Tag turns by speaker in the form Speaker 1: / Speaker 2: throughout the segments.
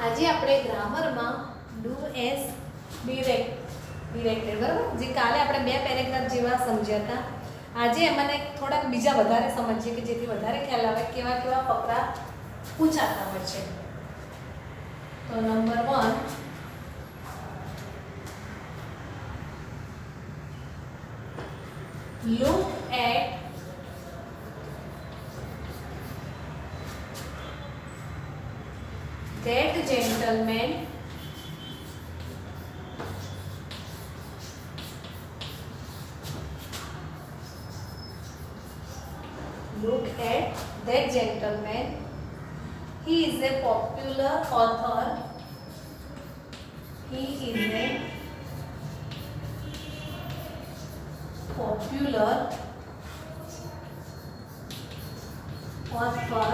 Speaker 1: આજે આપણે ગ્રામરમાં do S directed બરાબર, જે કાલે આપણે બે પેરેગ્રાફ જેવા સમજ્યા હતા. આજે એમને થોડાક બીજા વધારે સમજીએ કે જેથી વધારે ખ્યાલ આવે કેવા કેવા ફકરા પૂછાતા હોય છે. તો number 1, look at that gentleman look at that gentleman. He is a popular author. He is a popular author.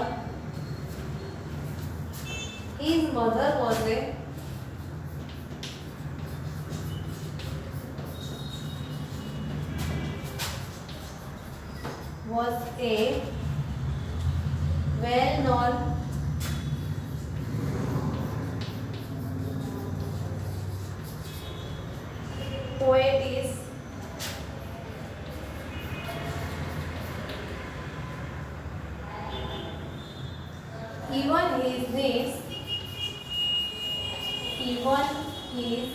Speaker 1: His mother was a well-known poetess. Even his niece, even his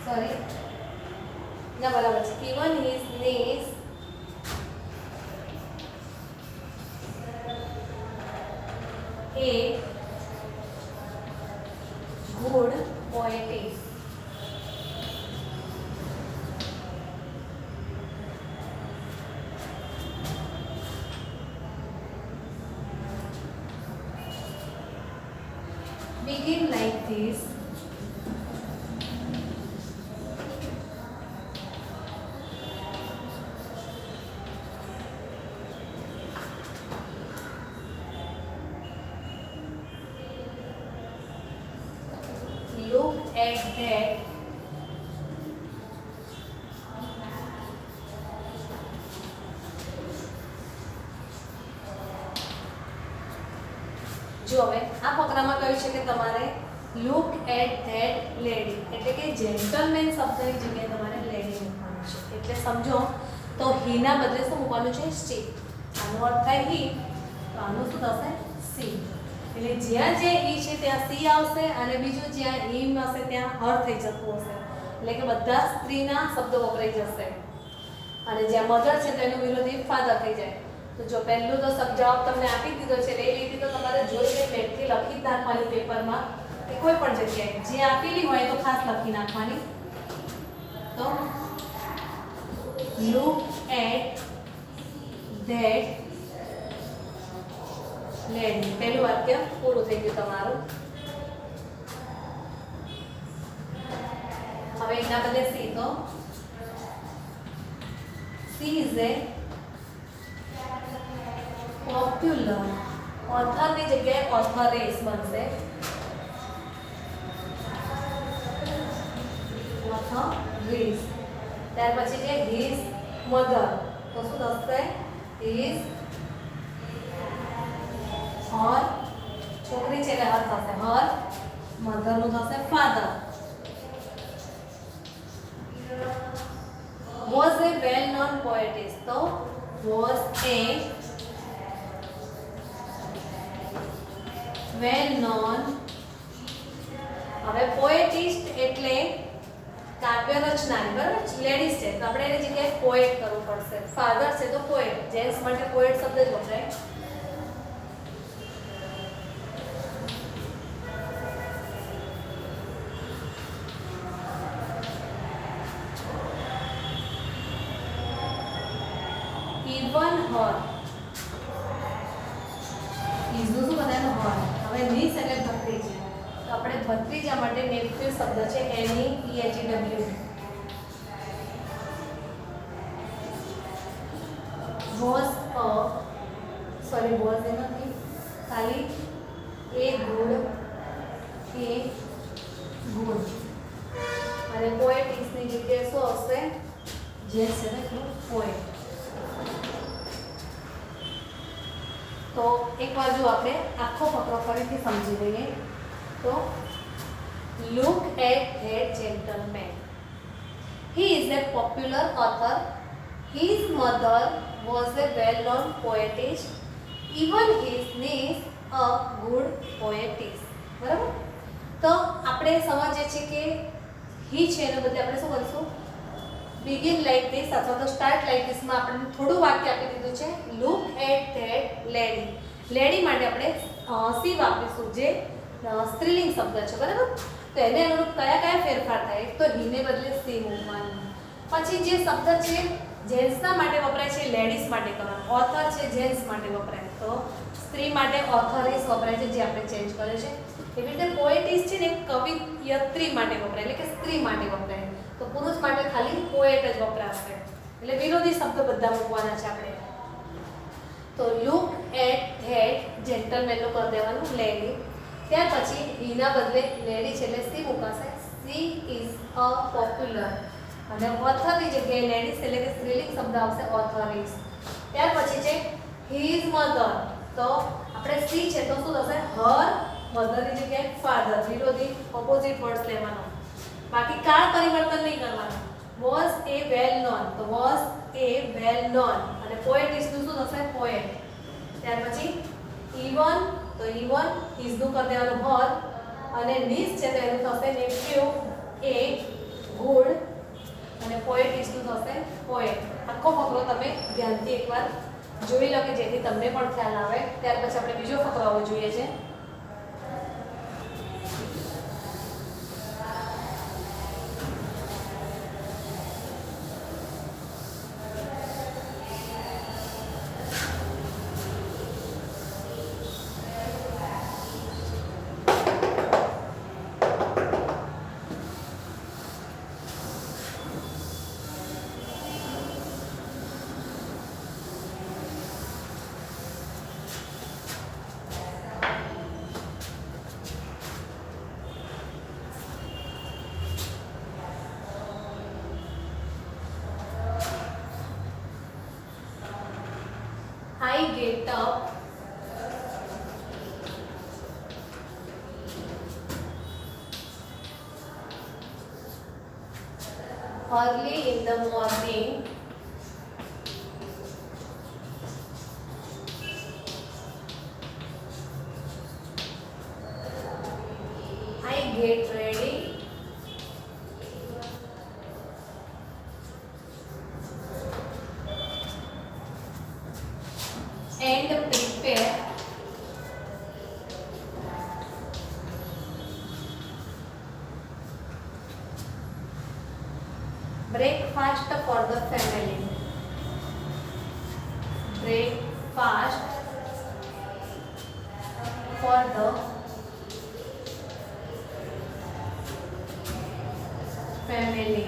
Speaker 1: sorry ના બરાબર છે. Even his niece a good poetess. Begin like this. Look at that જો હવે આ ફકરામાં કહ્યું છે કે તમારે લુક એટ ધેટ લેડી, એટલે કે જેન્ટલમેન શબ્દની જગ્યાએ તમારે લેડી મૂકવાનું છે. એટલે સમજો તો હીના બદલે શું મૂકવાનું છે? સી. આનો અર્થ થાય હી, તો આનું શું થશે? સી. એટલે જ્યાં જે ઈ છે ત્યાં સી આવશે અને બીજું જ્યાં ઈમ હશે ત્યાં હર થઈ જતું હશે. એટલે કે બધા સ્ત્રીના શબ્દો વપરાઈ જશે અને જ્યાં મધર છે તેનું વિરોધી ફાધર થઈ જાય. તો જો પહેલું તો જવાબ તમને આપી દીધો છે એટલે એ રીતે તો તમારે જોઈને પેટથી લખી જ નાખવાની પેપરમાં કે કોઈ પણ જગ્યાએ જે આપેલી હોય તો ખાસ લખી નાખવાની. તો લુક એટ ધેટ લેડી, પહેલું વાક્ય પૂરું થઈ ગયું તમારું. હવે એના બદલે સી, તો સી ઇઝ એ પોપ્યુલર, ઓથરની જગ્યાએ ઓથરેસ બનશે. ઓથરેસ. ત્યાર પછી છે હિઝ મધર, તો શું થશે? હિઝ હર, છોકરી છે એટલે હર થશે, હર મધરનું થશે father. Was a well-known poetess, તો was a well-known. હવે પોએટિસ્ટ એટલે કાવ્ય રચનારી, બરાબર? લેડીઝ છે તો આપણે એની જગ્યાએ પોએટ કરવું પડશે. ફાધર છે તો પોએટ, જેન્ટ્સ માટે પોએટ શબ્દ જ વપરાય. Even her, ઇઝનું શું બધાનું હર. હવે નીસ એટલે ભત્રીજા, તો આપણે ભત્રીજા માટે નેપથ્યુ શબ્દ છે NEPHEW. was a sorry was એ નથી, ખાલી a good અને પોએટિક્સની જગ્યાએ શું આવશે? જે છે ને પોએટ. તો એકવાર જો આપણે આખો ફકરો ફરીથી સમજી લઈએ તો look at that gentleman. He is a popular author. His mother was a well-known poetess. Even his niece a good poetess. બરાબર? તો આપણે સમજીએ છીએ કે he છે એના બદલે આપણે શું કરીશું? begin like this અથવા તો start like this માં આપણે થોડું વાક્ય આપી દીધું છે look at that lady. Lady માટે આપણે સી વાપરીશું જે સ્ત્રીલિંગ શબ્દ છે. બરાબર? તો એને અનુરૂપ કયા કયા ફેરફાર થાય? તો હીને બદલે સી મૂકવાનું. પછી જે શબ્દ છે જેન્ટ્સના માટે વપરાય છે લેડીઝ માટે કરવાનું. ઓથર છે જેન્ટ્સ માટે વપરાય તો સ્ત્રી માટે ઓથરિસ વપરાય છે જે આપણે ચેન્જ કરે છે. એવી રીતે પોએટિસ છે ને કવિયત્રી માટે વપરાય એટલે કે સ્ત્રી માટે વપરાય. તો પુરુષ માટે ખાલી પોએટ જ વપરાશે. એટલે વિરોધી શબ્દ બધા મૂકવાના છે આપણે. તો લુક એટ ધેટ જેન્ટલમેન નું કરી દેવાનું લેડી. ત્યાર પછી હીના બદલે લેડી છે એટલે સી મુકાશે. સી ઇઝ અ પોપ્યુલર અને ઓથરની જગ્યાએ લેડીઝ એટલે કે સ્ત્રીલિંગ શબ્દ આવશે ઓથરિસ. ત્યાર પછી છે હિઝ મધર. તો આપણે સી છે તો શું થશે? હર મધરની જગ્યાએ ફાધર. વિરોધી ઓપોઝિટ વર્ડ્સ લેવાનો. બાકી કાળ પરિવર્તન નહીં કરવાનું. વોઝ એ વેલ નોન તો વોઝ એ વેલ નોન અને પોએટિસ નું શું થશે? પોએટ. ત્યાર પછી ઇવન તો ઇવન ઇઝ નું કરી દેવાનું હર અને નીસ છે તો એનું થશે નેફ્યુ એ ગુડ અને પોએટિસ નું થશે પોએટ. આખો ફકરો તમે ધ્યાનથી એકવાર જોઈ લો કે જેથી તમને પણ ખ્યાલ આવે. ત્યાર પછી આપણે બીજો ફકરો હવે જોઈએ છે. I get up early in the morning I get ready and prepare breakfast for the family. Breakfast for the family.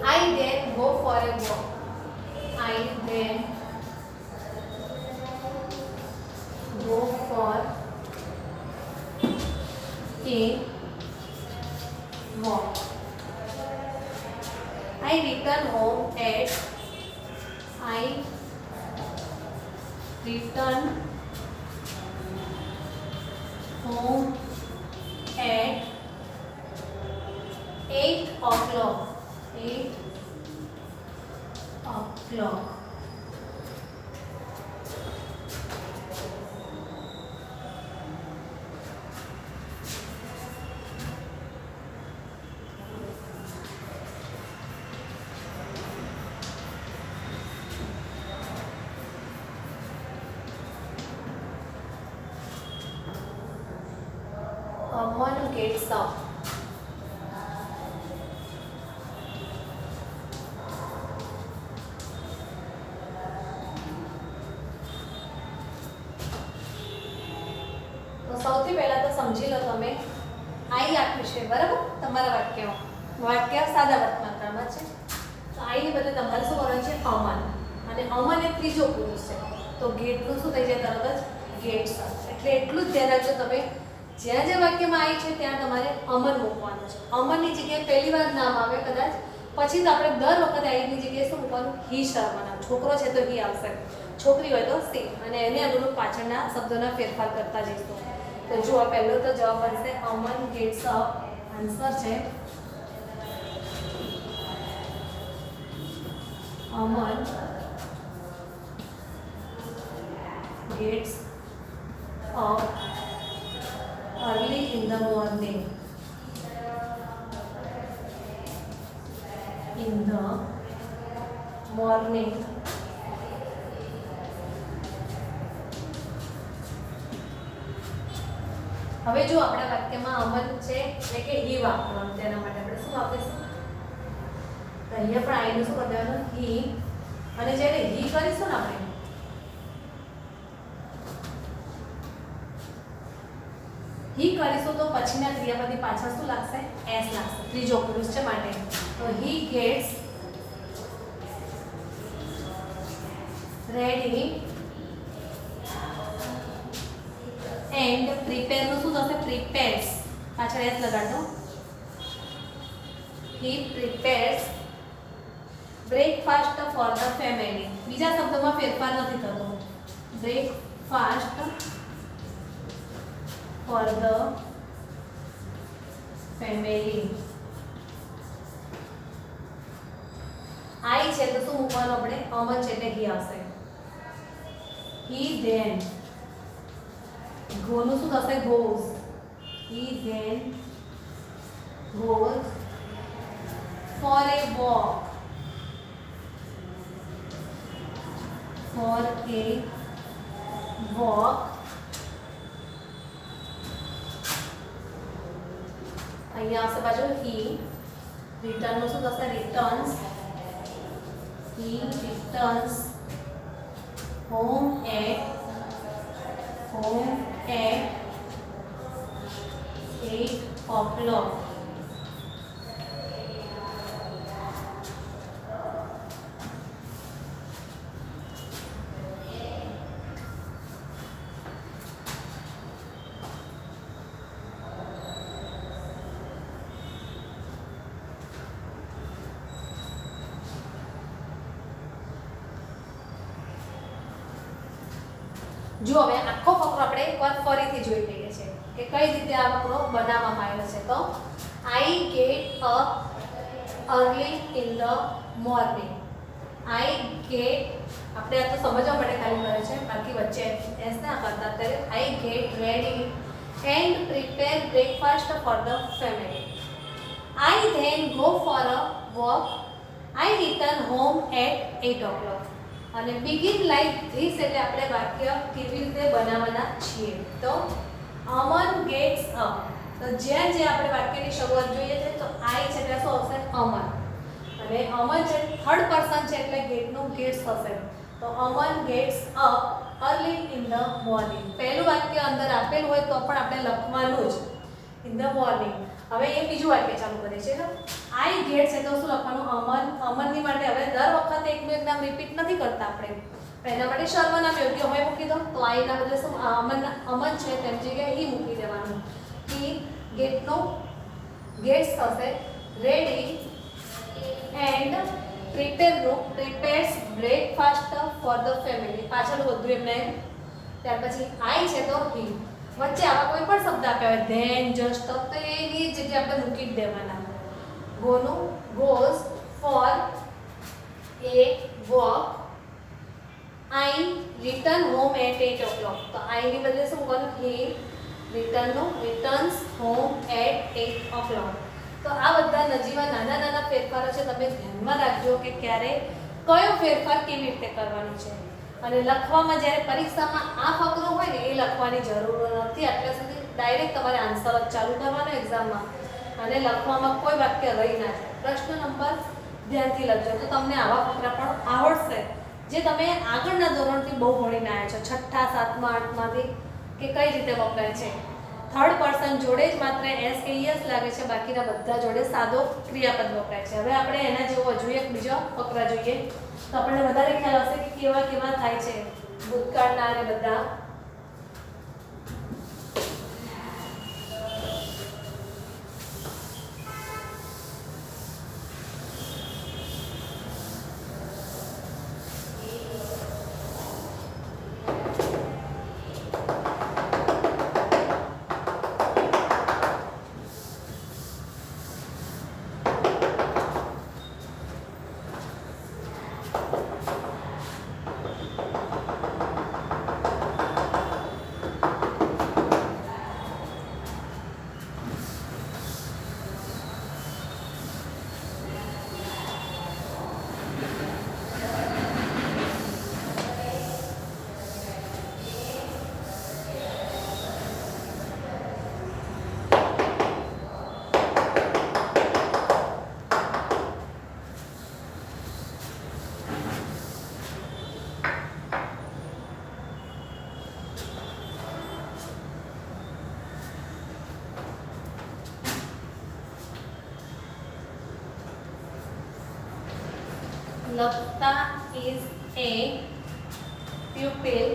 Speaker 1: I then go for a walk. I then go for a walk. I return home at home at 8 o'clock. 8 o'clock. Aman gets up. તો સૌથી પહેલા તો સમજી લો તમે આઈ આપ્યું છે બરાબર તમારા વાક્યમાં. વાક્ય સાદા વર્તમાન કાળમાં છે. તો આઈ ની બદલે તમારે શું કરવાનું છે? અમન. અને અમન એ ત્રીજો પુરુષ છે તો ગેટનું શું થઈ જાય? તરત જ ગેટ્સ. એટલે એટલું જ ધ્યાન રાખજો તમે જ્યાં જ્યાં વાક્યમાં આઈ છે ત્યાં તમારે અમન મૂકવાનું છે. અમનની જગ્યાએ પહેલી વાર નામ આવે કદાચ પછી તો આપણે દર વખતે આઈની જગ્યાએ શું મૂકવાનું? હી શરમાના. છોકરો છે તો હી આવશે, છોકરી હોય તો સી, અને એને અનુરૂપ પાછળના શબ્દોના ફેરફાર કરતા જઈશું. તો જુઓ, પહેલો તો જવાબ બનશે અમન ગેટ્સ અપ. આન્સર છે અમન gets up early in the morning. In the morning. હવે જો આપણા વાક્યમાં અમન છે એટલે કે હી વાપરવાનું, તેના માટે આપણે શું વાપરીશું? તો અહીંયા પણ આઈનું શું કરી દેવાનું? હી. અને જ્યારે હી કરીશું ને આપણે, હી કરીશું તો પછીના ક્રિયાપદની પાછળ શું લાગશે? એસ લાગશે. ત્રીજો પુરુષ છે માટે. તો he gets ready and prepare નું શું થશે? પ્રિપેર્સ. પાછળ એસ લગાડો. He prepares breakfast for the family. બીજા શબ્દોમાં ફેરફાર નથી થતો. Breakfast for the family. I છે તો શું મૂકવાનું આપણે? અમન છે એટલે હી આવશે. He then. ગો નું શું થશે? goes. He then goes for a walk. For a walk. અહીંયા આવશે બાજુ he. રિટર્ન નું શું થશે? returns. He returns home at 8 o'clock. જો હવે આખો ફકરો આપણે એકવાર ફરીથી જોઈ લઈએ છે કે કઈ રીતે આ ફકરો બનાવવામાં આવ્યો છે. તો I get up early in the morning. I get આપણે આ તો સમજવા માટે ખાલી કરે છે, બાકી વચ્ચે એસ ના કરતા. અત્યારે I get ready and prepare breakfast for the family. I then go for a walk. I return home at 8 o'clock. અને બિગિન લાઈક ધીસ એટલે આપણે વાક્ય કેવી રીતે બનાવવાના છીએ. તો અમન ગેટ્સ અપ. તો જ્યાં જે આપણે વાક્યની શરૂઆત જોઈએ છે તો આઈ છે એટલે શું આવશે? અમન. અને અમન છે થર્ડ પર્સન છે એટલે ગેટનું ગેટ્સ થશે. તો Aman gets up early in the morning. પહેલું વાક્ય અંદર આપેલું હોય તો પણ આપણે લખવાનું જ ઇન ધ મોર્નિંગ. હવે એ બીજું વાક્ય ચાલુ કરીએ છીએ. આઈ ગેટ છે તો શું લખવાનું? અમન. અમનની માટે હવે દર વખતે એકનું એક નામ રિપીટ નથી કરતા આપણે. એના માટે સર્વનામ યોગ્ય હોય મૂકી દો. તો આઈના બદલે શું? અમન છે તેમ જગ્યાએ હી મૂકી દેવાનું. હી ગેટનું ગેટ્સ થશે રેડી એન્ડ પ્રિપેરનું prepares breakfast for the family. પાછળ બધું એમને. ત્યાર પછી આઈ છે તો હી. વચ્ચે આવા કોઈ પણ શબ્દ આપ્યા હોય ધેન જસ્ટ તો એની જગ્યાએ આપણે મૂકી જ દેવાના. ગોનું goes for a walk. I return home at 8 o'clock. તો I ની બદલે શું કરવાનું? he returns home at 8 o'clock. તો આ બધા નજીવા નાના નાના ફેરફારો છે. તમે ધ્યાનમાં રાખજો કે ક્યારે કયો ફેરફાર કેવી રીતે કરવાનો છે. અને લખવામાં જ્યારે પરીક્ષામાં આ ફકરો હોય ને એ લખવાની જરૂર નથી. આટલા સુધી ડાયરેક્ટ તમારે આન્સર જ ચાલુ કરવાનો એક્ઝામમાં. અને લખવામાં કોઈ વાક્ય રહી ના જાય. પ્રશ્ન નંબર ધ્યાનથી લખજો તો તમને આવા ફકરા પણ આવડશે જે તમે આગળના ધોરણથી બહુ ભણીને આવ્યા છો, 6ઠા 7મા 8માંથી, કે કઈ રીતે વપરાય છે. થર્ડ પર્સન જોડે જ માત્ર એસ કે યસ લાગે છે, બાકીના બધા જોડે સાદો ક્રિયાપદ વપરાય છે. હવે આપણે એના જેવો હજુ એક બીજો ફકરા જોઈએ તો આપણને વધારે ખ્યાલ આવશે કે કેવા કેવા થાય છે ભૂતકાળના અને બધા. Lata is a pupil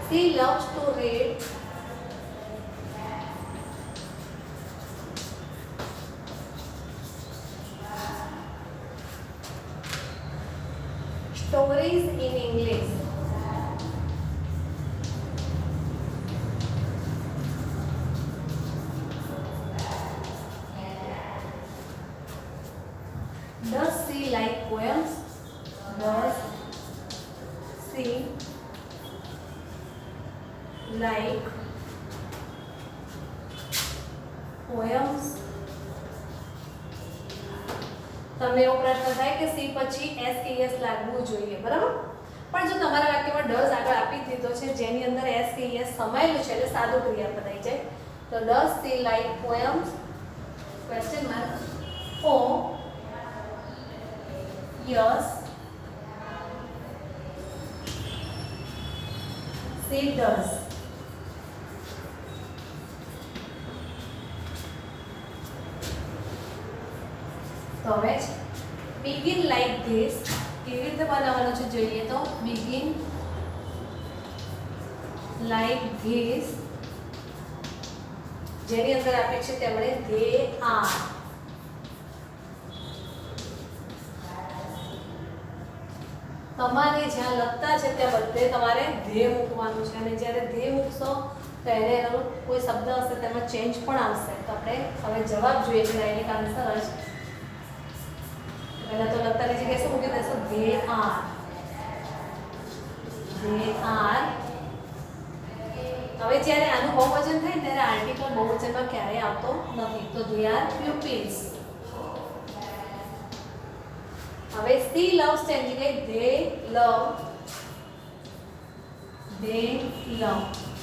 Speaker 1: she loves to read stories in English. Does she like poems? Does she like poems? તમને એવો પ્રશ્ન થાય કે સી પછી એસ કે એસ લાગવું જોઈએ, બરાબર? પણ જો તમારા વાક્યમાં ડઝ આગળ આપી દીધો છે જેની અંદર એસ કે એસ સમાયેલું છે એટલે સાદું ક્રિયાપદ આવી જાય. તો does she like poems? Question mark. O yes she does. તો હવે begin like this કેવી રીતે બનાવવાનું છે જોઈએ તો begin like this જેની અંદર આપે છે તેમણે they are. તમારે જ્યાં લખતા છે ત્યાં બધે તમારે they મૂકવાનું છે અને જ્યારે they મૂકશો તો એને એનો કોઈ શબ્દ હશે તેમાં ચેન્જ પણ આવશે. તો આપણે હવે જવાબ જોઈએ કે ડાયરેક્ટ આન્સર જ પહેલા તો લખતાની જગ્યાએ શું મૂકી દેશો? they are. હવે જ્યારે આનું બહુવચન થાય ત્યારે આર્ટિકલ બહુવચનમાં ક્યારેય આવતો નથી. તો they are pupils. હવે she loves તેની જગ્યાએ they love.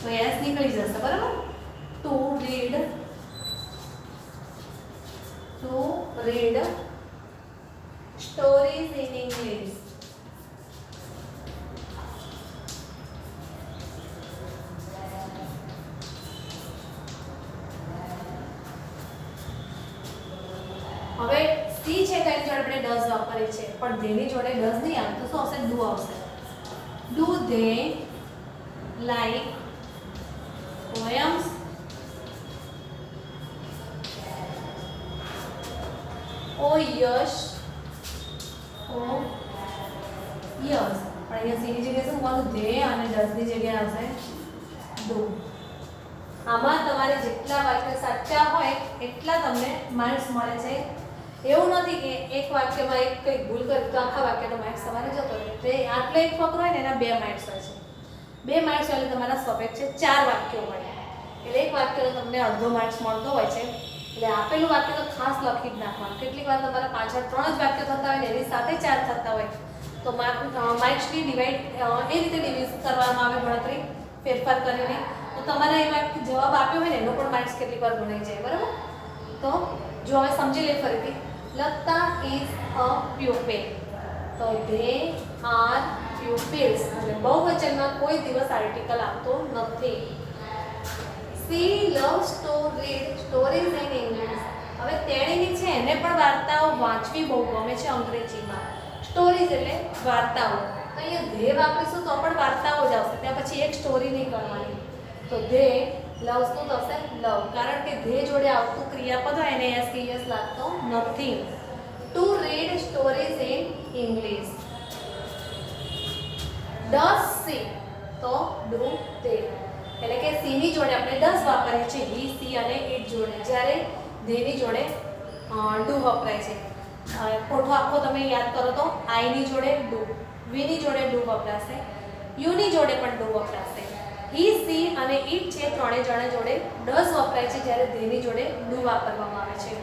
Speaker 1: તો એસ નીકળી જશે, બરાબર? to read stories in English. હવે સી છે તો એની જોડે આપણે ડઝ વાપરીએ છે પણ ધેની જોડે ડઝ નહીં આવે તો શું આવશે? ડુ આવશે. Do they like poems? Oh yes. પણ અહીંયા સી ની જગ્યાએ શું બોલું? ધે અને ડઝ ની જગ્યાએ આવશે ડુ. આમાં તમારે જેટલા વાક્ય સાચા હોય એટલા તમને માર્ક્સ મળે છે. એવું નથી કે એક વાક્યમાં એક કંઈક ભૂલ કરી તો આખા વાક્યનો માર્ક્સ તમારે જતો રહે. તે આટલો એક ફકરો હોય ને એના 2 માર્ક્સ હોય છે. 2 માર્ક્સ એટલે તમારા સફેદ છે 4 વાક્યો હોય એટલે એક વાક્યનો તમને અડધો માર્ક્સ મળતો હોય છે. એટલે આપેલું વાક્ય તો ખાસ લખી જ નાખવાનું. કેટલીક વાર તમારા પાછળ 3 જ વાક્યો થતા હોય ને એની સાથે 4 થતા હોય તો માર્ક્સની ડિવાઈડ એ રીતે ડિવિઝ કરવામાં આવે ગણતરી ફેરફાર કરીને. તો તમારે એ વાક્ય જવાબ આપ્યો હોય ને એનો પણ માર્ક્સ કેટલીક વાર ગણાઈ જાય, બરાબર? તો જો હવે સમજી લે ફરીથી. Lata is a pupil. તો they are pupils એટલે બહુવચનમાં કોઈ દિવસ આર્ટિકલ આવતો નથી. she loves to read stories in English. હવે તેણીની છે એને પણ વાર્તાઓ વાંચવી બહુ ગમે છે અંગ્રેજીમાં. સ્ટોરીઝ એટલે વાર્તાઓ. તો અહીંયા ધે વાપરીશું તો પણ વાર્તાઓ જ આવશે, ત્યાં પછી એક સ્ટોરી નહીં કરવાની. તો ધે લવ્સ નું થશે લવ, કારણ કે ધે જોડે આવતું ક્રિયાપદ હોય એને એસ કે એસ લાગતો નથી. To read stories in English. Does she તો ડુ તે એટલે કે સી ની જોડે આપણે ડઝ વાપરીએ છીએ હી સી અને ઇટ જોડે, જ્યારે ધે ની જોડે ડુ વપરાય છે. કોઠો આખો તમે યાદ કરો તો આઈ ની જોડે ડુ, વી ની જોડે ડુ વપરાશે, યુ ની જોડે પણ ડુ વપરાશે. હી સી અને ઇટ છે ત્રણેય જણા જોડે ડઝ વપરાય છે, જ્યારે ધે ની જોડે ડુ વાપરવામાં આવે છે.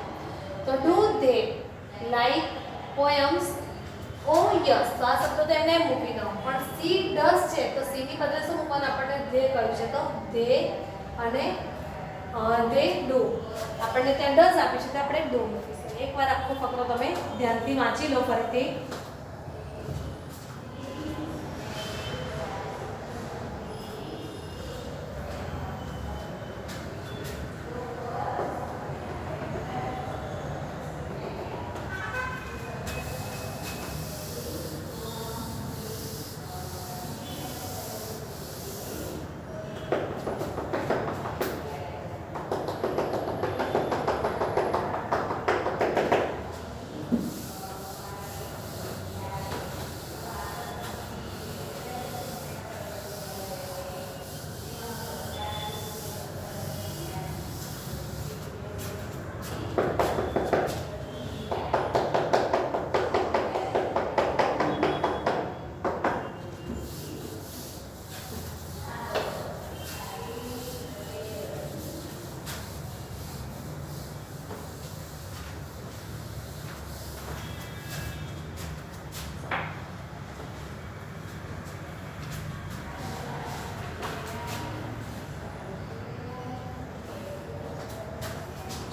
Speaker 1: તો do they like poems? O yes. તો આ શબ્દ તો એમને મૂકી દો, પણ સી ડઝ છે તો સી ની બદલે શું મૂકવાનું? આપણને ધે કહ્યું છે તો ધે અને ધે ડુ. આપણને ત્યાં ડઝ આપ્યું છે તો આપણે ડુ મૂકીશું. એકવાર આખો ફકરો તમે ધ્યાનથી વાંચી લો ફરીથી.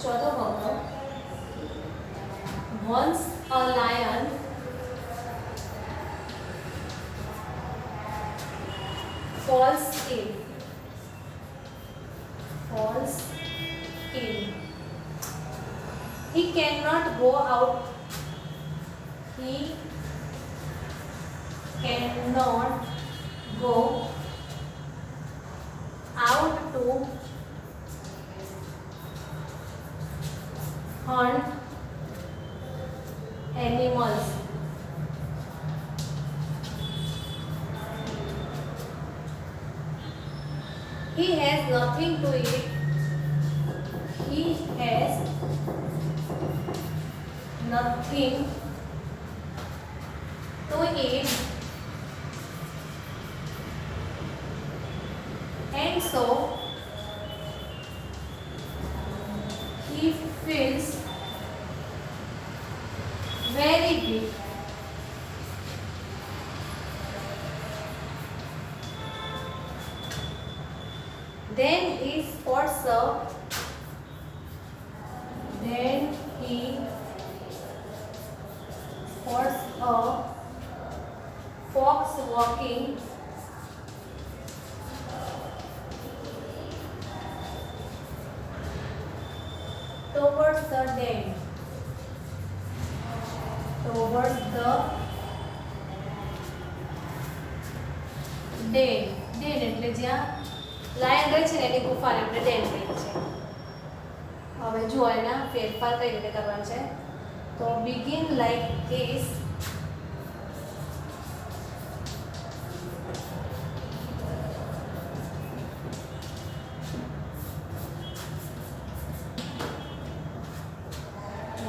Speaker 1: ચોથો ફકરો. Once a lion falls ill. He cannot go out. He cannot go out to hunt animals. He has nothing to eat. He has nothing to eat. And so he feels very weak. Then he spots a fox walking towards the den. Den એટલે જ્યાં lion રહે છે ને એની ગુફાને આપણે ડેન કહીએ છીએ. હવે જુઓ એના ફેરફાર કઈ રીતે કરવાનો છે. તો begin like this.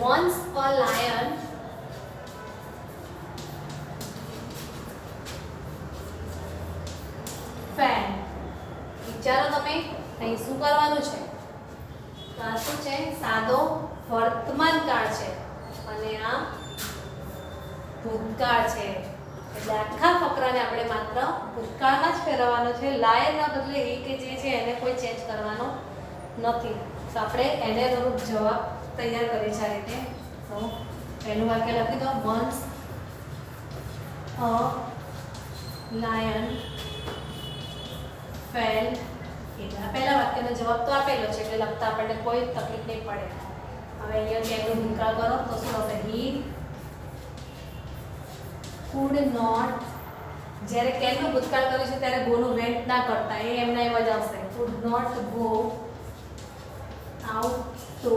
Speaker 1: Once a lion fell. વિચારો તમે અહીં શું કરવાનું છે. તો આ શું છે? સાદો વર્તમાન કાળ છે અને આ ભૂતકાળ છે. એટલે આખા ફકરાને આપણે માત્ર ભૂતકાળમાં જ ફેરવવાનો છે. લાયનના બદલે એ કે જે છે એને કોઈ ચેન્જ કરવાનો નથી. તો આપણે એને અનુરૂપ જવાબ તૈયાર કરી છે આ રીતે. તો પહેલું વાક્ય લખી દો. Once a lion fell. પહેલા વાક્યનો જવાબ તો આપેલો છે એટલે લખતા આપણને કોઈ તકલીફ નહીં પડે. હવે અહીંયા કેનું ભૂતકાળ કરો તો શું હશે? He could not. જ્યારે કેનું ભૂતકાળ કર્યું છે ત્યારે ગોનું વેન્ટ ના કરતા, એ એમના એમ જ આવશે. Could not go out to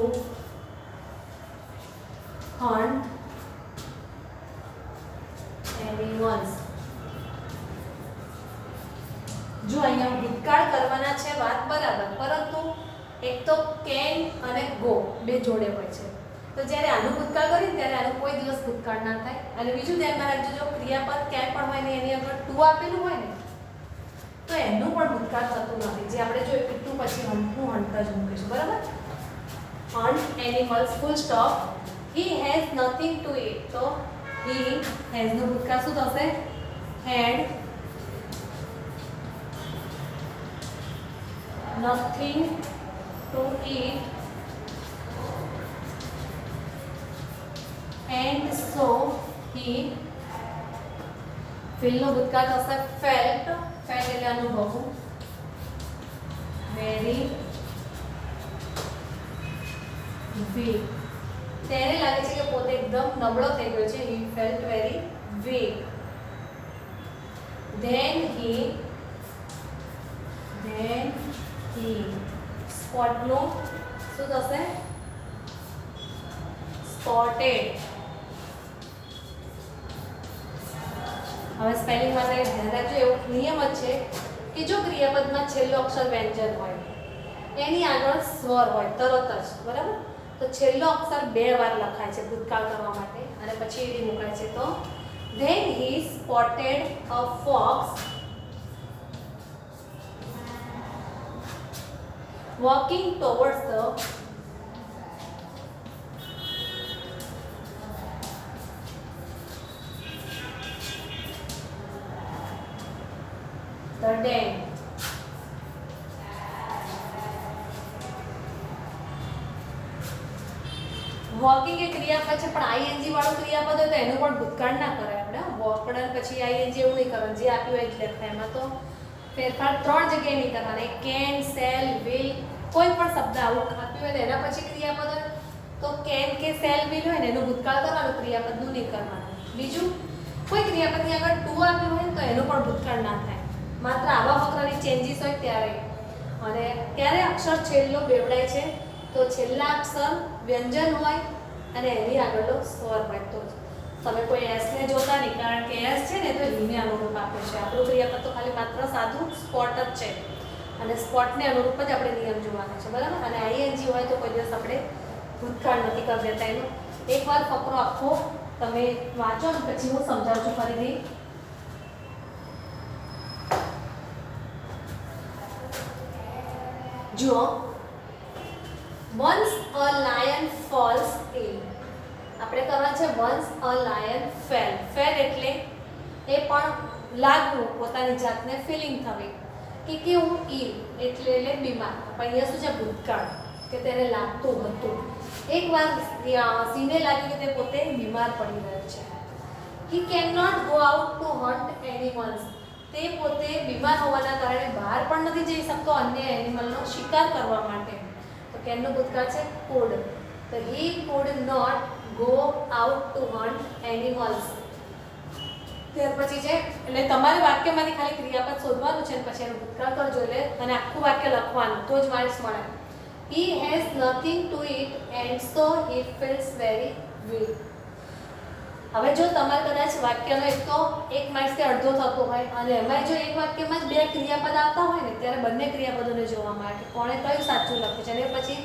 Speaker 1: hunt animals. જો અહીંયા ભૂતકાળ કરવાના છે વાત બરાબર, પરંતુ એક તો કેન અને ગો બે જોડે હોય છે. તો જ્યારે આનું ભૂતકાળ કરીએ ત્યારે આનું કોઈ દિવસ ભૂતકાળ ના થાય. અને બીજું ધ્યાનમાં રાખજો, જો ક્રિયાપદ ક્યાંય પણ હોય ને એની આગળ ટુ આપેલું હોય ને તો એનું પણ ભૂતકાળ થતું નથી. જે આપણે જોયું કે ટુ પછી હંટનું હંટ જ મૂકીશું. બરાબર? hunt animals full stop. He has nothing to eat. તો he has નું ભૂતકાળ શું થશે? had nothing to eat and so he feel નો ભૂતકાળ થશે felt. felt એટલે અનુભવવું. very weak. તેને લાગે છે કે પોતે એકદમ નબળો થઈ ગયો છે. he felt very weak. then he spot નું શું થશે? spotted. હવે સ્પેલિંગ માટે ધ્યાન રાખજો. એવો નિયમ જ છે કે જો ક્રિયાપદમાં છેલ્લો અક્ષર વ્યંજન હોય એની આગળ સ્વર હોય તરત જ, બરાબર? તો છેલ્લો અક્ષર બે વાર લખાય છે ભૂતકાળ કરવા માટે અને પછી એડી મુકાય છે. તો then he spotted a fox walking towards the den. Walking એ ક્રિયાપદ છે, પણ આઈએનજી વાળું ક્રિયાપદ હોય તો એનું પણ ભૂતકાળ ના કરે આપણે. વોકડ પછી આઈએનજી એવું નહીં કરવાનું, જે આપ્યું હોય જ લખતા. એમાં તો ફેરફાર 3 જગ્યાએ નહીં કરવાના. કેન, સેલ, વિલ, કોઈ પણ શબ્દ આવું આપ્યું હોય તો એના પછી ક્રિયાપદ હોય તો કેન કે સેલ વિલ હોય ને એનું ભૂતકાળ કરવાનું, ક્રિયાપદનું નહીં કરવાનું. બીજું કોઈ ક્રિયાપદની આગળ ટુ આપ્યું હોય તો એનું પણ ભૂતકાળ ના થાય. માત્ર આવા ફકરાની ચેન્જીસ હોય ત્યારે. અને ત્યારે અક્ષર છેલ્લો બેવડાય છે તો છેલ્લા અક્ષર વ્યંજન હોય અને એની આગળનો સ્વર હોય તો તમે કોઈ એસ ને જોતા નહીં, કારણ કે એસ છે ને તો હીને અનુરૂપ આપે છે. આપણું ક્રિયાપદ તો ખાલી માત્ર સાદું સ્પોટ જ છે અને સ્પોટને અનુરૂપ જ આપણે નિયમ જોવાના છે, બરાબર. અને આઈએનજી હોય તો કોઈ દિવસ આપણે ભૂતકાળ નથી કરી દેતા. એનો એકવાર ફકરો આખો તમે વાંચો ને પછી હું સમજાવું છું ફરીથી. જો once a lion falls ill, આપણે કરવા છે once a lion fell. fell એટલે એ પણ લાગવું, પોતાની જાતને ફીલિંગ થવી કે કેવું, ill એટલે બીમાર. પણ અહીંયા શું છે, ભૂતકાળ, કે તેને લાગતું હતું. એકવાર સિંહને લાગ્યું કે તે પોતે બીમાર પડી રહ્યો છે. he cannot go out to hunt animals, તે પોતે બીમાર હોવાના કારણે બહાર પણ નથી જઈ શકતો અન્ય એનિમલનો શિકાર કરવા માટે. તો કેનનું ભૂતકાળ છે could. તો he could not go out to hunt animals. ત્યાર પછી છે એટલે તમારે વાક્યમાંથી ખાલી ક્રિયાપદ શોધવાનું છે અને પછી એનું ભૂતકાળ કરજો એટલે અને આખું વાક્ય લખવાનું તો જ માર્ક્સ મળે. he has nothing to eat and so he feels very weak. હવે જો તમારે કદાચ વાક્યનો એક માર્ક્સ કે અડધો થતો હોય અને એમાં જો એક વાક્યમાં જ 2 ક્રિયાપદ આવતા હોય ને ત્યારે બંને ક્રિયાપદોને જોવામાં આવે કે કોણે કયું સાચું લખ્યું છે અને પછી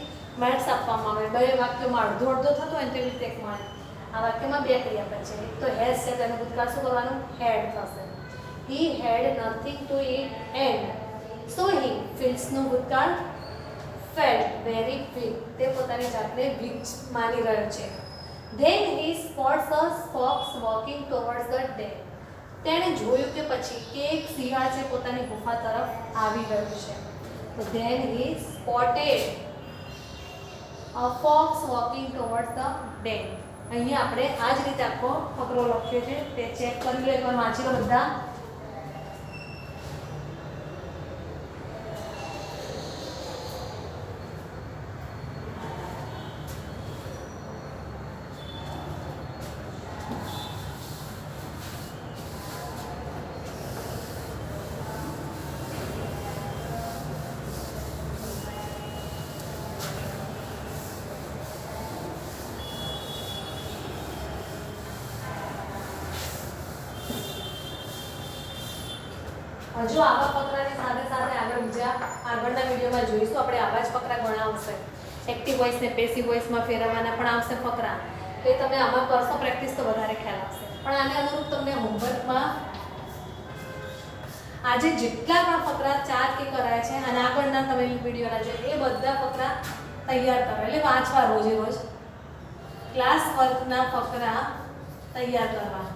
Speaker 1: માર્ક્સ આપવામાં આવે. 2 વાક્યોમાં અડધો થતો હોય ને તેવી રીતે એક મળે. આ વાક્યમાં 2 ક્રિયાપદ છે. એક તો હેઝ છે તેનું ભૂતકાળ શું કરવાનું, હેડ થશે. he had nothing to eat and so he feels નું ભૂતકાળ felt very weak, તે પોતાની જાતને વીક માની રહ્યો છે. then he spots a fox walking towards the den. તેણે જોયું કે પછી કે એક શિયાળ છે પોતાની ગુફા તરફ આવી રહ્યું છે. તો then he spotted a fox walking towards the den. અહીંયા આપણે આ જ રીતે આખો ફકરો લખ્યો છે, તે ચેક કરી લો, એકવાર વાંચી લો બધા. હજુ આવા ફકરાની સાથે સાથે આગળ બીજા આગળના વિડીયોમાં જોઈશું આપણે આવા જ ફકરા ઘણા આવશે. એક્ટિવ વોઇસ ને પેસિવ વોઇસમાં ફેરવવાના પણ આવશે ફકરા. તો એ તમે આમાં કરશો પ્રેક્ટિસ તો વધારે ખ્યાલ આવશે. પણ આને અનુરૂપ તમને હોમવર્કમાં આજે જેટલા પણ ફકરા 4 કે કરાય છે અને આગળના તમે વિડીયોના જોઈએ એ બધા ફકરા તૈયાર કરો. એટલે વાંચવા રોજે રોજ ક્લાસ વર્કના ફકરા તૈયાર કરવા.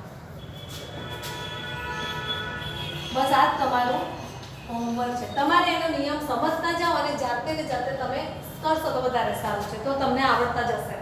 Speaker 1: બસ આ તમારું હોમવર્ક છે. તમારે એનો નિયમ સમજતા જાઓ અને જાતે ને જાતે તમે કરશો તો વધારે સારું છે, તો તમને આવડતા જશે.